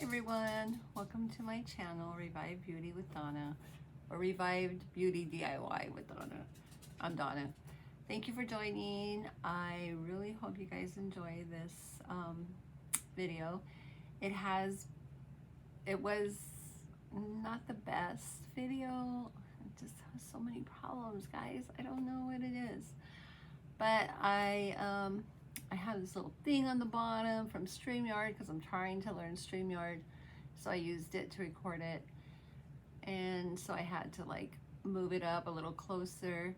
everyone, welcome to my channel, Revived Beauty with Donna, or Revived Beauty DIY with Donna. I'm Donna. Thank you for joining. I really hope you guys enjoy this video. It was not the best video. It just has so many problems, guys. I don't know what it is. But I have this little thing on the bottom from StreamYard because I'm trying to learn StreamYard. So I used it to record it. And so I had to like move it up a little closer.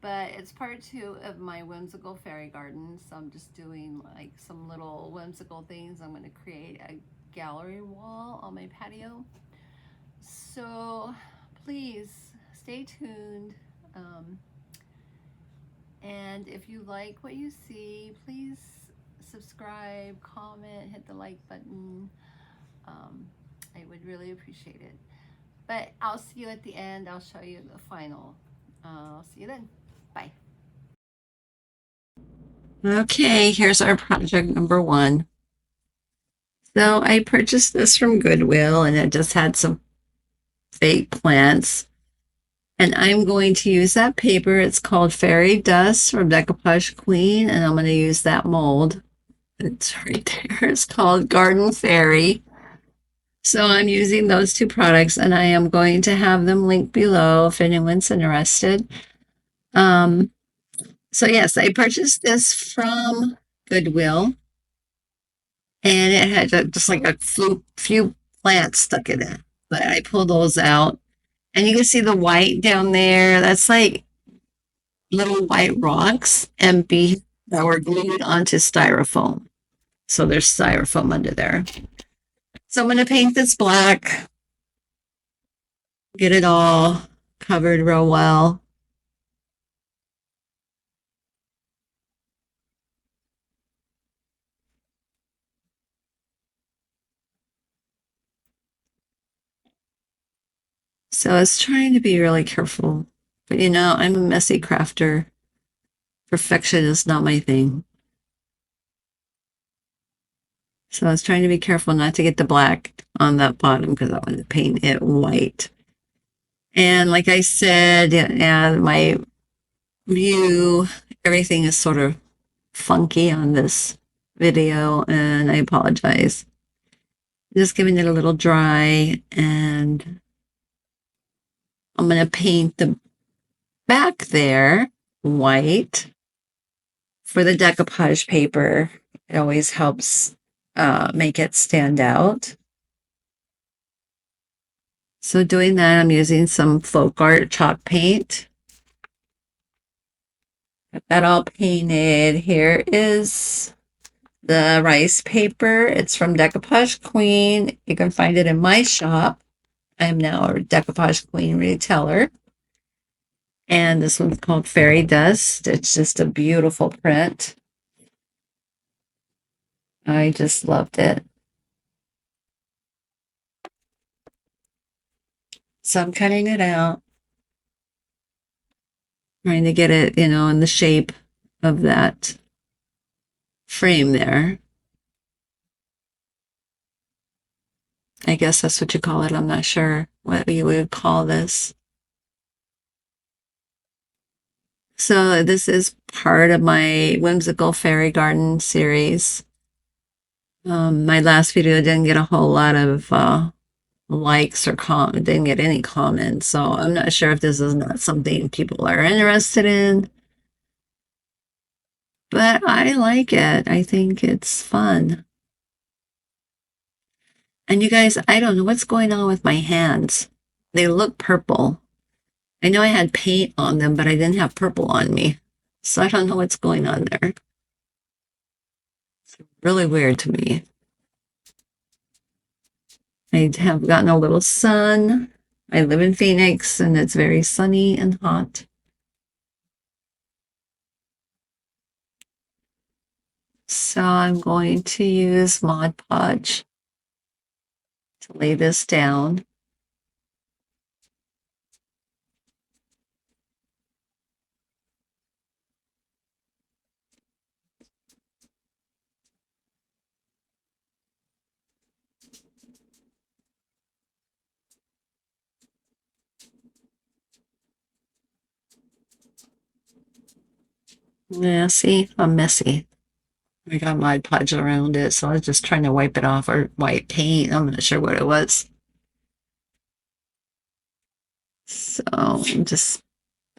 But it's part 2 of my whimsical fairy garden. So I'm just doing like some little whimsical things. I'm going to create a gallery wall on my patio. So please stay tuned. And if you like what you see, please subscribe, comment, hit the like button. I would really appreciate it. But I'll see you at the end. I'll show you the final. I'll see you then. Bye. Okay, here's our project number 1. So I purchased this from Goodwill and it just had some fake plants. And I'm going to use that paper. It's called Fairy Dust from Decoupage Queen, and I'm going to use that mold. It's right there. It's called Garden Fairy. So I'm using those 2 products, and I am going to have them linked below if anyone's interested. So yes, I purchased this from Goodwill, and it had just like a few plants stuck in it, but I pulled those out. And you can see the white down there. That's like little white rocks that were glued onto styrofoam. So there's styrofoam under there. So I'm going to paint this black. Get it all covered real well. So I was trying to be really careful. But you know, I'm a messy crafter. Perfection is not my thing. So I was trying to be careful not to get the black on that bottom because I wanted to paint it white. And like I said, yeah, my view, everything is sort of funky on this video, and I apologize. Just giving it a little dry, and I'm going to paint the back there white. For the decoupage paper, it always helps make it stand out. So doing that, I'm using some folk art chalk paint. Got that all painted. Here is the rice paper. It's from Decoupage Queen. You can find it in my shop. I am now a Decoupage Queen retailer. And this one's called Fairy Dust. It's just a beautiful print. I just loved it. So I'm cutting it out. Trying to get it, in the shape of that frame there. I guess that's what you call it. I'm not sure what you would call this. So this is part of my whimsical fairy garden series. My last video didn't get a whole lot of likes or didn't get any comments, so I'm not sure if this is not something people are interested in. But I like it. I think it's fun. And you guys, I don't know what's going on with my hands. They look purple. I know I had paint on them, but I didn't have purple on me. So I don't know what's going on there. It's really weird to me. I have gotten a little sun. I live in Phoenix, and it's very sunny and hot. So I'm going to use Mod Podge to lay this down. Yeah, see, I'm messy. I got Mod Podge around it, so I was just trying to wipe it off, or white paint. I'm not sure what it was. So I'm just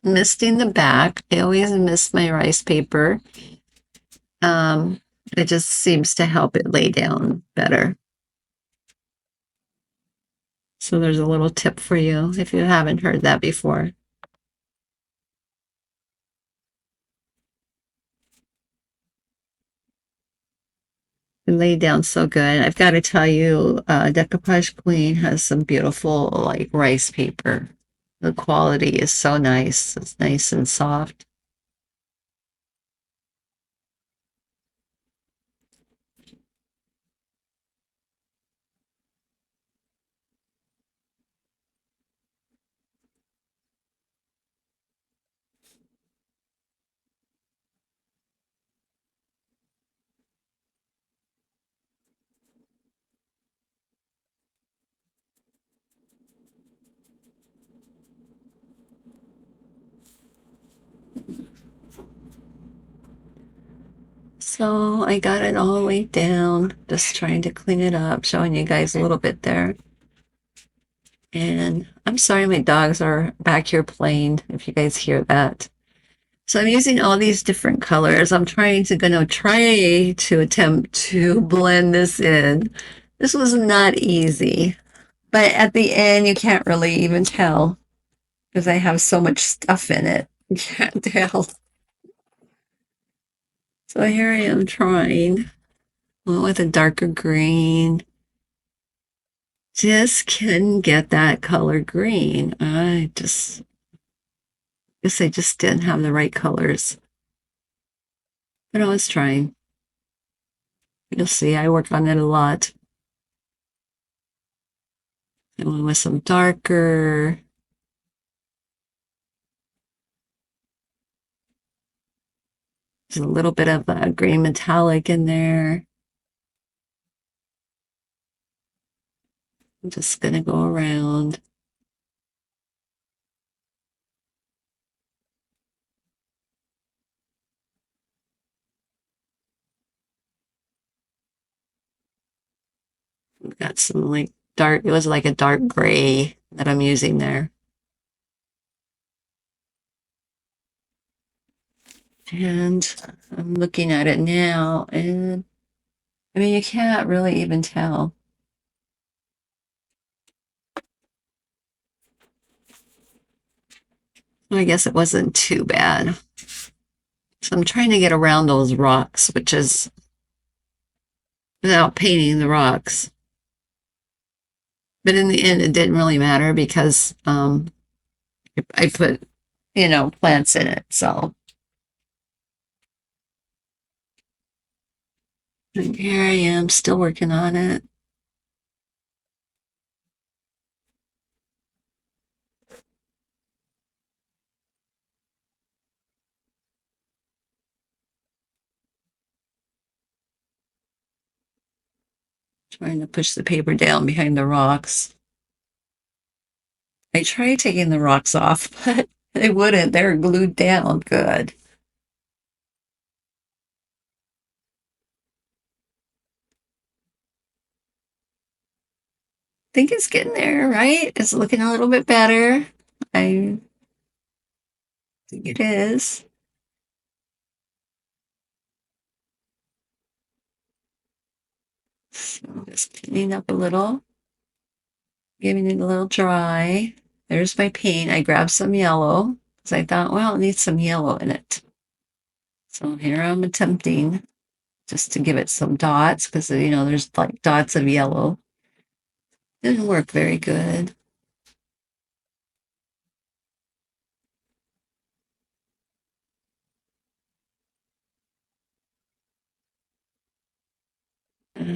misting the back. I always mist my rice paper. Um, it just seems to help it lay down better. So there's a little tip for you if you haven't heard that before. It laid down so good. I've got to tell you, Decoupage Queen has some beautiful like rice paper. The quality is so nice. It's nice and soft. So I got it all the way down, just trying to clean it up, showing you guys a little bit there. And I'm sorry my dogs are back here playing, if you guys hear that. So I'm using all these different colors. I'm gonna try to attempt to blend this in. This was not easy, but at the end you can't really even tell because I have so much stuff in it. You can't tell. So here I am trying with a darker green. Just couldn't get that color green. I just guess I just didn't have the right colors. But I was trying. You'll see, I work on it a lot. I went with some darker. There's a little bit of green metallic in there. I'm just gonna go around. I've got some like dark, it was like a dark gray that I'm using there. And I'm looking at it now, and I mean, you can't really even tell. I guess it wasn't too bad. So I'm trying to get around those rocks, which is without painting the rocks. But in the end, it didn't really matter because I put, plants in it. So and here I am still working on it. Trying to push the paper down behind the rocks. I tried taking the rocks off, but they wouldn't. They're glued down good. I think it's getting there, right? It's looking a little bit better. I think it is. So just cleaning up a little, giving it a little dry. There's my paint. I grabbed some yellow because I thought, well, it needs some yellow in it. So here I'm attempting just to give it some dots because, there's like dots of yellow. Didn't work very good.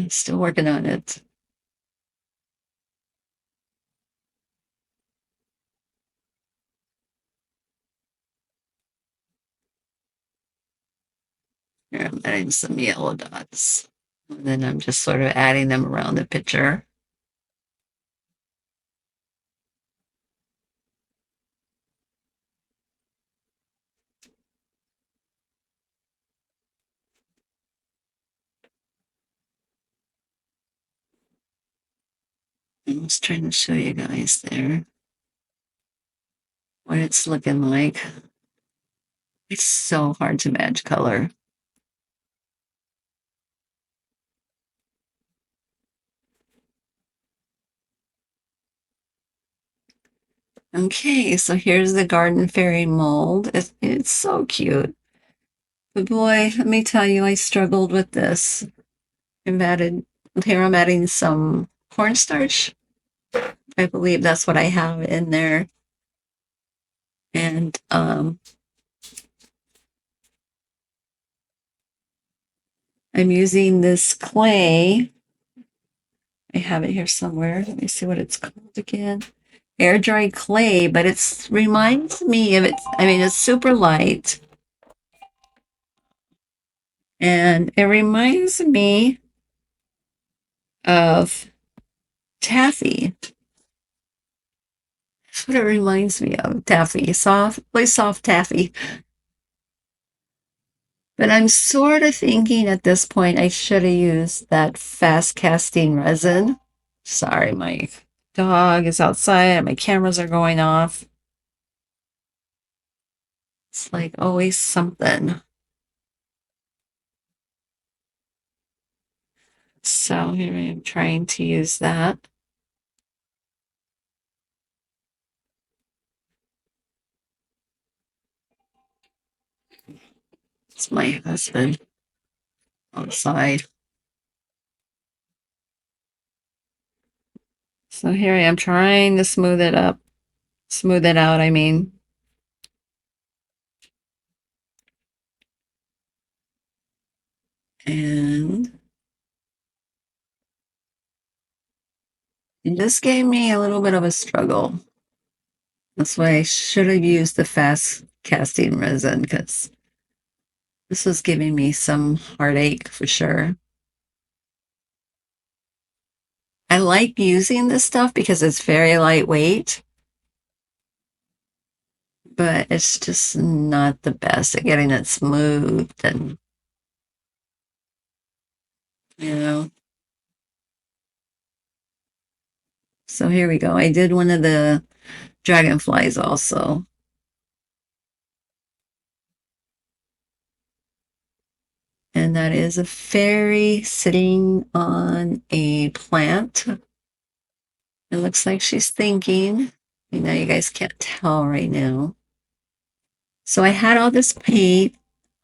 Still working on it. Here I'm adding some yellow dots. And then I'm just sort of adding them around the picture. I was trying to show you guys there what it's looking like. It's so hard to match color. Okay, so here's the garden fairy mold. It's so cute. But boy, let me tell you, I struggled with this. Here I'm adding some cornstarch. I believe that's what I have in there. And I'm using this clay. I have it here somewhere. Let me see what it's called again. Air dry clay, but it reminds me of it. I mean, it's super light. And it reminds me of taffy. That's what it reminds me of. Taffy. Soft, really soft taffy. But I'm sort of thinking at this point I should have used that fast casting resin. Sorry, my dog is outside and my cameras are going off. It's like always something. So here I am trying to use that. It's my husband outside. So here I am trying to smooth it up. Smooth it out, I mean. And it just gave me a little bit of a struggle. That's why I should have used the fast casting resin because this was giving me some heartache for sure. I like using this stuff because it's very lightweight, but it's just not the best at getting it smooth and, you know. So here we go. I did one of the dragonflies also. And that is a fairy sitting on a plant. It looks like she's thinking. I know you guys can't tell right now. So I had all this paint.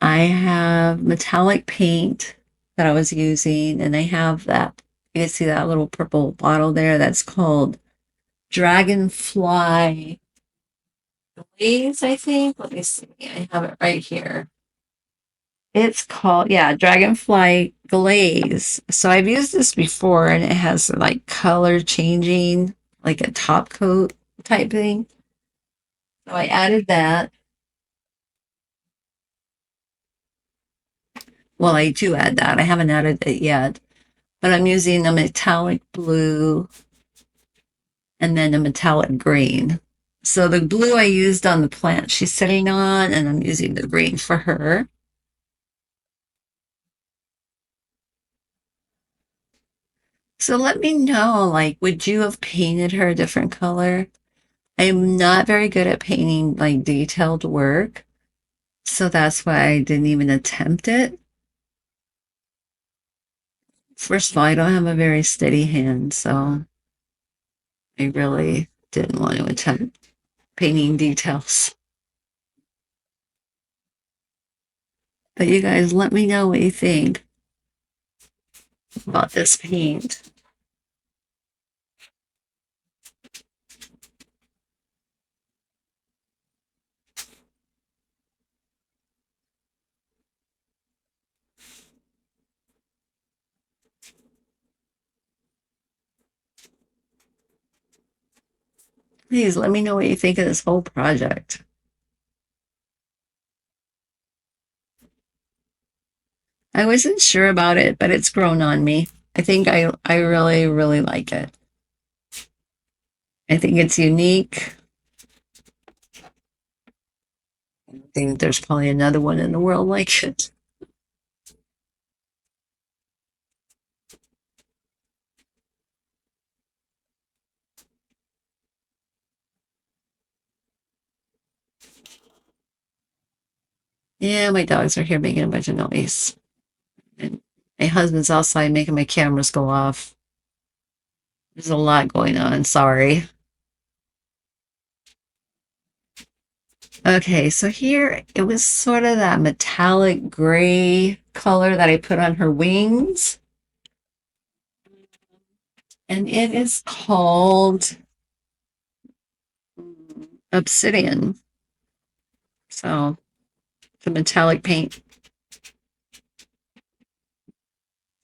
I have metallic paint that I was using, and I have that. You can see that little purple bottle there. That's called Dragonfly Glaze, I think. Let me see. I have it right here. It's called, yeah, Dragonfly Glaze. So I've used this before and it has like color changing, like a top coat type thing. So I added that. Well, I do add that. I haven't added it yet, but I'm using a metallic blue and then a metallic green. So the blue I used on the plant she's sitting on, and I'm using the green for her. So let me know, like, would you have painted her a different color? I'm not very good at painting like detailed work, so that's why I didn't even attempt it. First of all, I don't have a very steady hand, so I really didn't want to attempt painting details. But you guys, let me know what you think about this paint. Please let me know what you think of this whole project. I wasn't sure about it, but it's grown on me. I think I really, really like it. I think it's unique. I think there's probably another one in the world like it. Yeah, my dogs are here making a bunch of noise. And my husband's outside making my cameras go off. There's a lot going on. Sorry. Okay, so here it was sort of that metallic gray color that I put on her wings. And it is called obsidian. So the metallic paint.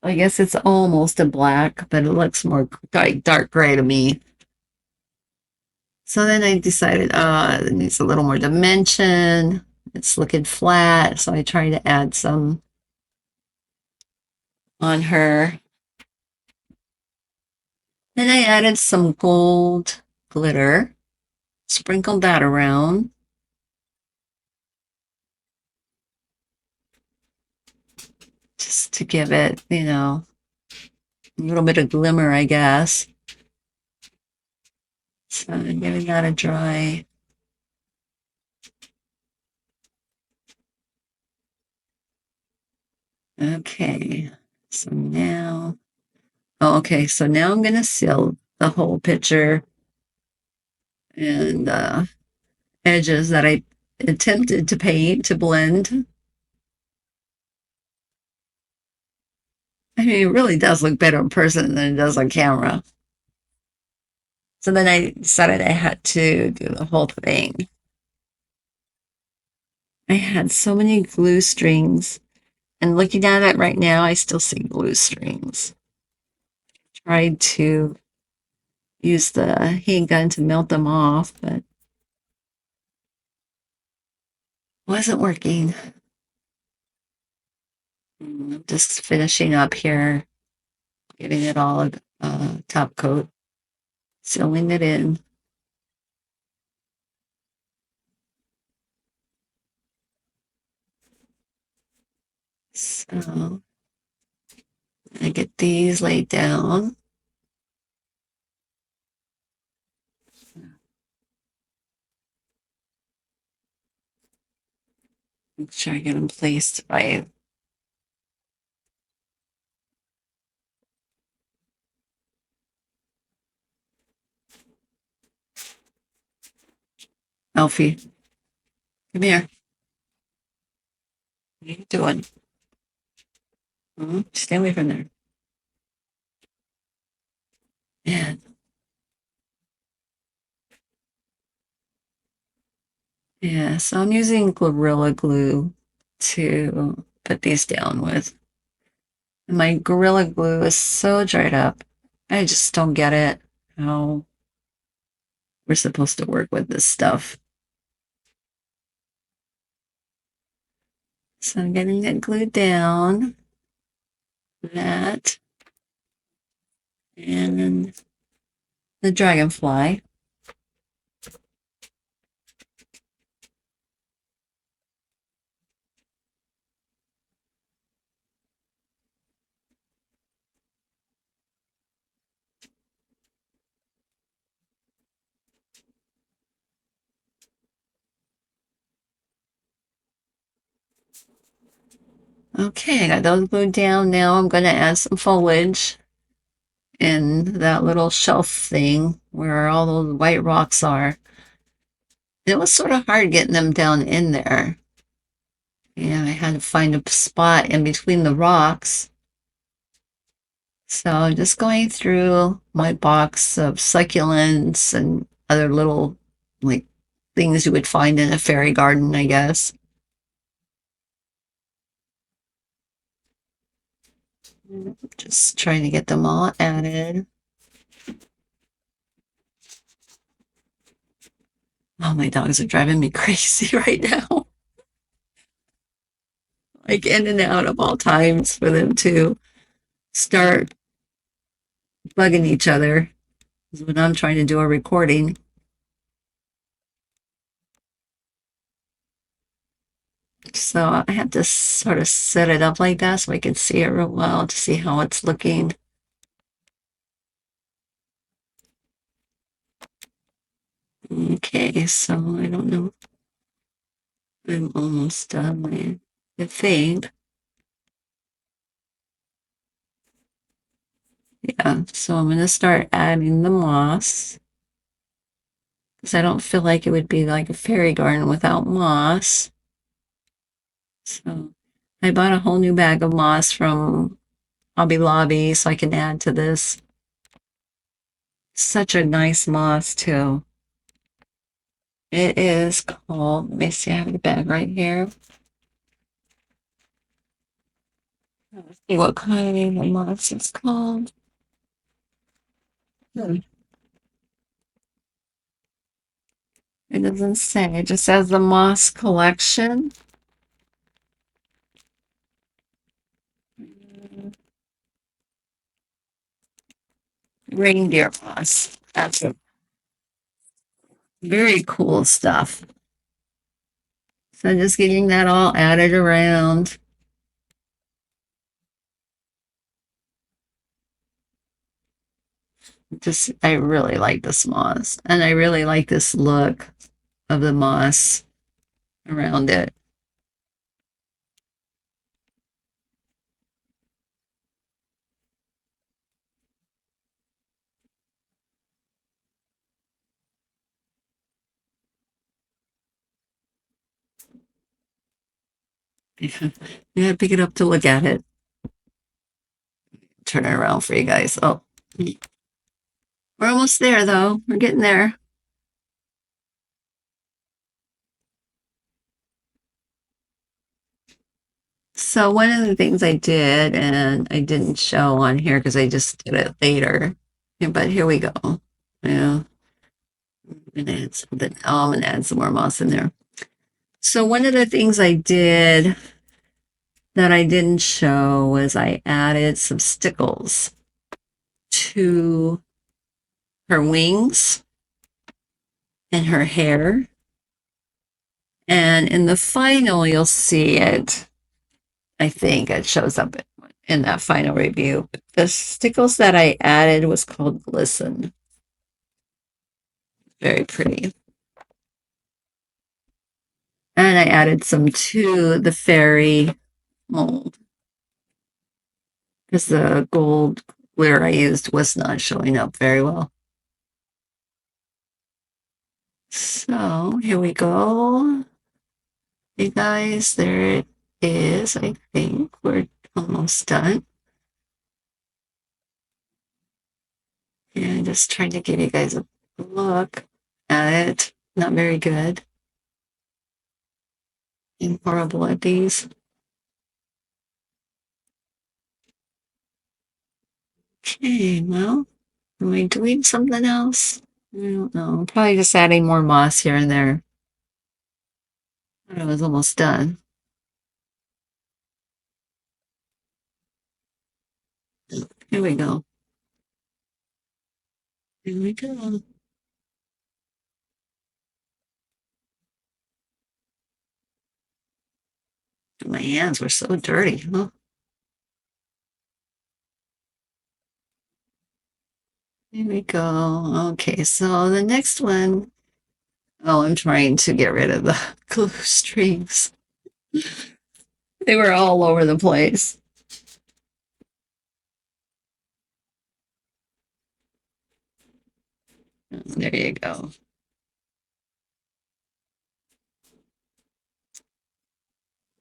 I guess it's almost a black, but it looks more like dark gray to me. So then I decided, it needs a little more dimension. It's looking flat, so I tried to add some on her. Then I added some gold glitter, sprinkled that around. Just to give it, a little bit of glimmer, I guess. So I'm giving that a dry. Okay, so now, okay, so now I'm going to seal the whole picture and edges that I attempted to paint to blend. I mean, it really does look better in person than it does on camera. So then I decided I had to do the whole thing. I had so many glue strings, and looking at it right now, I still see glue strings. Tried to use the heat gun to melt them off, but wasn't working. I'm just finishing up here, giving it all a top coat, sealing it in. So I get these laid down. Make sure I get them placed right. Alfie, come here. What are you doing? Stay away from there. Yeah, yeah. So I'm using Gorilla Glue to put these down with. And my Gorilla Glue is so dried up. I just don't get it how we're supposed to work with this stuff. So I'm getting it glued down. That. And the dragonfly. Okay, I got those glued down. Now I'm going to add some foliage in that little shelf thing where all those white rocks are. It was sort of hard getting them down in there. Yeah, I had to find a spot in between the rocks. So I'm just going through my box of succulents and other little like things you would find in a fairy garden, I guess. Just trying to get them all added. Oh, my dogs are driving me crazy right now. Like in and out of all times for them to start bugging each other when I'm trying to do a recording. So I have to sort of set it up like that so I can see it real well to see how it's looking. Okay, so I don't know. I'm almost done, I think. Yeah, so I'm going to start adding the moss because I don't feel like it would be like a fairy garden without moss. So I bought a whole new bag of moss from Hobby Lobby so I can add to this. Such a nice moss too. It is called, let me see, I have the bag right here. Let's see what kind of moss it's called. It doesn't say, it just says the moss collection. Reindeer moss. That's a very cool stuff. So just getting that all added around. Just, I really like this moss. And I really like this look of the moss around it. You gotta pick it up to look at it. Turn it around for you guys. Oh, we're almost there though. We're getting there. So one of the things I did, and I didn't show on here because I just did it later, but here we go. Yeah, I'm gonna add something. Oh, I'm gonna add some more moss in there. So one of the things I did that I didn't show was I added some stickles to her wings and her hair. And in the final, you'll see it. I think it shows up in that final review. The stickles that I added was called Glisten. Very pretty. And I added some to the fairy mold because the gold glitter I used was not showing up very well. So here we go. Hey guys, there it is. I think we're almost done. And just trying to give you guys a look at it. Not very good. I'm horrible at these. Okay, well, am I doing something else? I don't know. Probably just adding more moss here and there. I was almost done. Here we go. Here we go. My hands were so dirty, huh? Here we go. Okay, so the next one, oh, I'm trying to get rid of the glue strings. They were all over the place. There you go.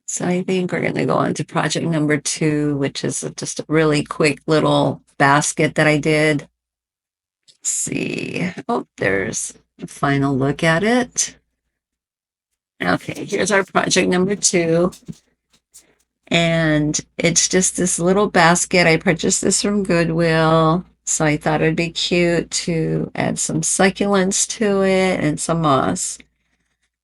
So I think we're going to go on to project number 2, which is just a really quick little basket that I did. Let's see. Oh, there's a final look at it. Okay, here's our project number 2. And it's just this little basket. I purchased this from Goodwill. So I thought it'd be cute to add some succulents to it and some moss.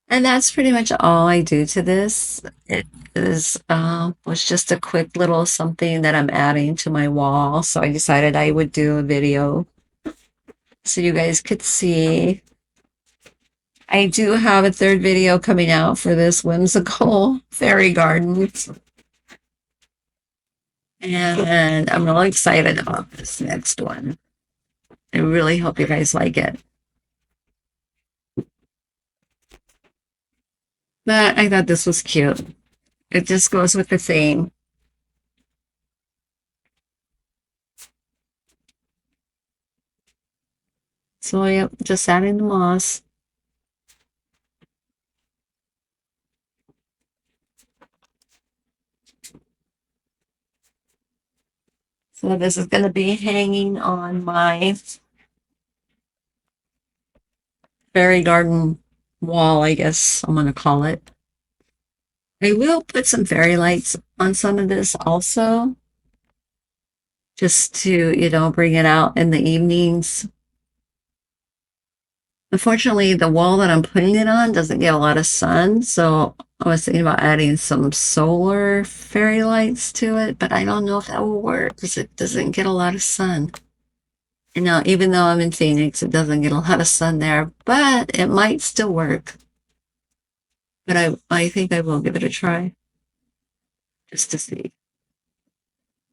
And that's pretty much all I do to this. It is was just a quick little something that I'm adding to my wall. So I decided I would do a video so you guys could see. I do have a third video coming out for this whimsical fairy garden. And I'm really excited about this next one. I really hope you guys like it. But I thought this was cute. It just goes with the theme. So yep, just adding the moss. So this is going to be hanging on my fairy garden wall, I guess I'm going to call it. I will put some fairy lights on some of this also, just to, bring it out in the evenings. Unfortunately, the wall that I'm putting it on doesn't get a lot of sun, so I was thinking about adding some solar fairy lights to it, but I don't know if that will work because it doesn't get a lot of sun. And now, even though I'm in Phoenix, it doesn't get a lot of sun there, but it might still work. But I think I will give it a try just to see.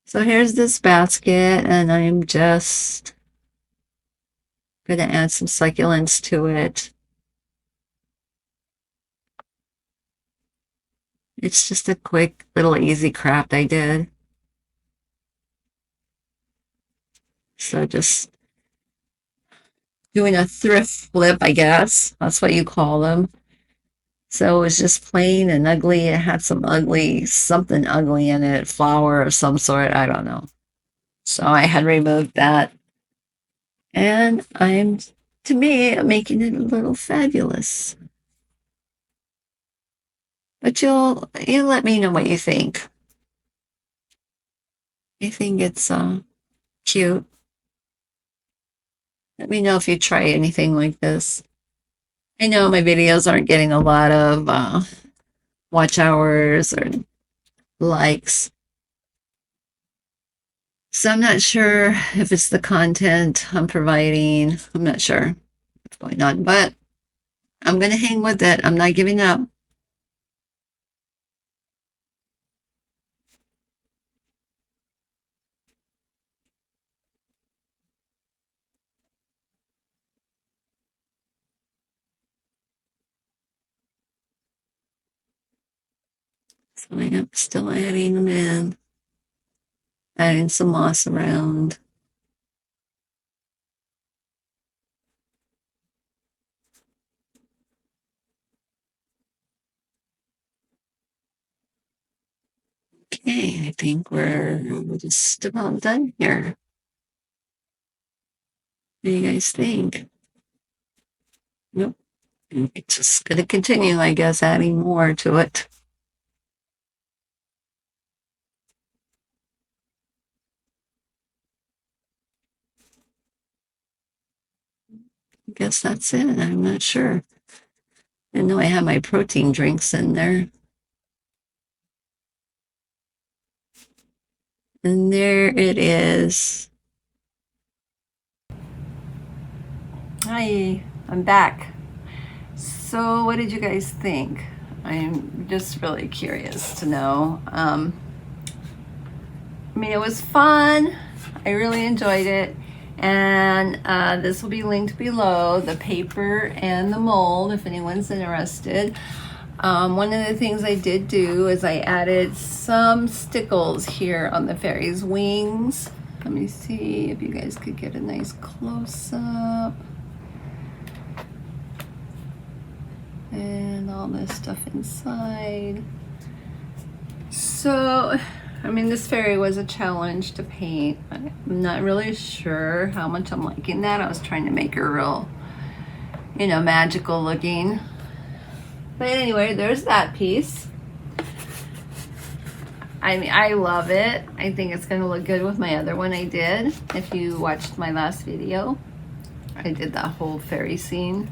So here's this basket, and I'm just going to add some succulents to it. It's just a quick little easy craft I did. So just doing a thrift flip, I guess. That's what you call them. So it was just plain and ugly. It had something ugly in it, flower of some sort. I don't know. So I had removed that. And to me, making it a little fabulous. But you'll let me know what you think. I think it's cute. Let me know if you try anything like this. I know my videos aren't getting a lot of watch hours or likes. So I'm not sure if it's the content I'm providing. I'm not sure what's going on, but I'm going to hang with it. I'm not giving up. So I am still adding them in, adding some moss around. Okay, I think we're just about done here. What do you guys think? Nope. It's just going to continue, I guess, adding more to it. I guess that's it. I'm not sure. I know I have my protein drinks in there. And there it is. Hi, I'm back. So what did you guys think? I'm just really curious to know. I mean, it was fun. I really enjoyed it. And this will be linked below, the paper and the mold, if anyone's interested. One of the things I did do is I added some stickles here on the fairy's wings. Let me see if you guys could get a nice close-up. And all this stuff inside. So, I mean, this fairy was a challenge to paint. I'm not really sure how much I'm liking that. I was trying to make her real, magical looking. But anyway, there's that piece. I mean, I love it. I think it's going to look good with my other one I did. If you watched my last video, I did that whole fairy scene.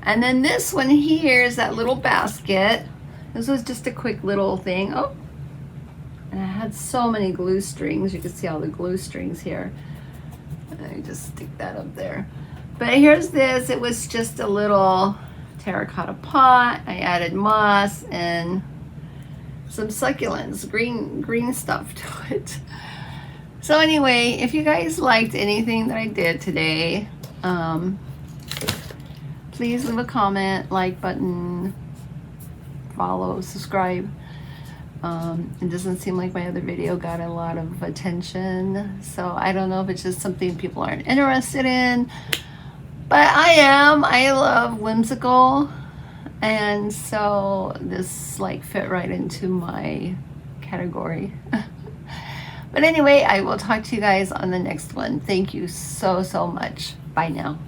And then this one here is that little basket. This was just a quick little thing. Oh, and I had so many glue strings. You can see all the glue strings here. I just stick that up there. But here's this. It was just a little terracotta pot. I added moss and some succulents, green stuff to it. So anyway, if you guys liked anything that I did today, please leave a comment, like button, follow, subscribe. It doesn't seem like my other video got a lot of attention, so I don't know if it's just something people aren't interested in, but I am. I love whimsical, and so this like fit right into my category. But anyway, I will talk to you guys on the next one. Thank you so much. Bye now.